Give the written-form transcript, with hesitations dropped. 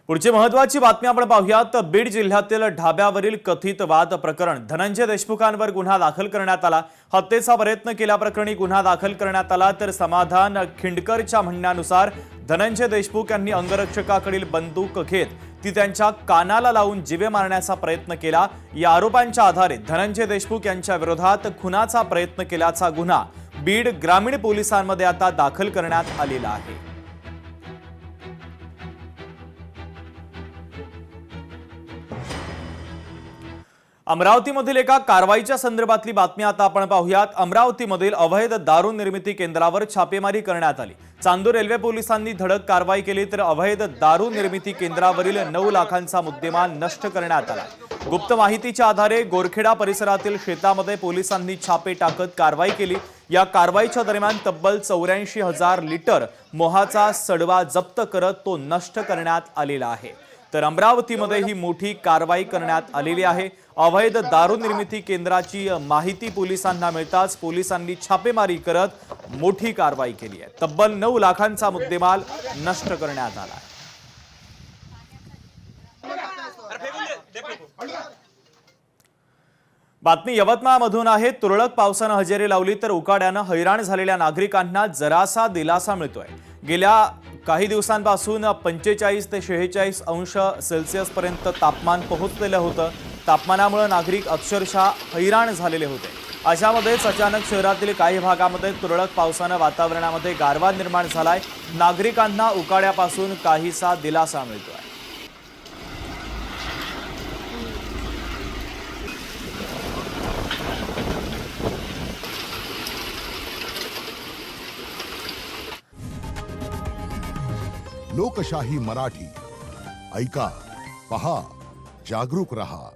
पुढची महत्त्वाची बातमी आपण पाहूयात। बीड जिल्ह्यातील ढाब्यावरील कथित वाद प्रकरण धनंजय देशमुखांवर गुन्हा दाखल करण्यात आला। हत्येचा प्रयत्न केल्याप्रकरणी गुन्हा दाखल करण्यात आला। तर समाधान खिंडकरच्या म्हणण्यानुसार धनंजय देशमुख यांनी अंगरक्षकाकडील बंदूक घेत ती त्यांच्या कानाला लावून जीवे मारण्याचा प्रयत्न केला। या आरोपांच्या आधारे धनंजय देशमुख यांच्या विरोधात खुनाचा प्रयत्न केल्याचा गुन्हा बीड ग्रामीण पोलिसांमध्ये आता दाखल करण्यात आलेला आहे। अमरावतीमधील एका कारवाईच्या संदर्भातली बातमी आता आपण पाहूयात। अमरावतीमधील अवैध दारू निर्मिती केंद्रावर छापेमारी करण्यात आली। चांदूर रेल्वे पोलिसांनी धडक कारवाई केली तर अवैध दारू निर्मिती केंद्रावरील 9 लाखांचा मुद्देमाल नष्ट करण्यात आला। गुप्त माहितीच्या आधारे गोरखेडा परिसरातील शेतामध्ये पोलिसांनी छापे टाकत कारवाई केली। या कारवाईच्या दरम्यान तब्बल 84,000 लिटर मोहाचा सडवा जप्त करत तो नष्ट करण्यात आलेला आहे। तर अमरावतीमध्ये ही मोठी कारवाई करण्यात आलेली आहे। अवैध दारू निर्मिती केंद्राची माहिती पोलिसांना मिळताच पोलिसांनी छापेमारी करत मोठी कारवाई केली आहे। तब्बल 9 लाखांचा मुद्देमाल नष्ट करण्यात आला आहे। बातमी यवतमाळमधून आहे। तुरळक पावसानं हजेरी लावली तर उकाड्यानं हैराण झालेल्या नागरिकांना जरासा दिलासा मिळतोय। गेल्या काही दिवसांपासून 45 ते 46 अंश सेल्सिअस पर्यंत तापमान पोहोचलेलं होतं। तापमानामुळे नागरिक अक्षरशः हैराण झालेले होते। अशामध्येच अचानक शहरातील काही भागामध्ये तुरळक पावसानं वातावरणामध्ये गारवा निर्माण झालाय। नागरिकांना उकाड्यापासून काहीसा दिलासा मिळतोय। लोकशाही मराठी ऐका, पहा, जागरूक रहा।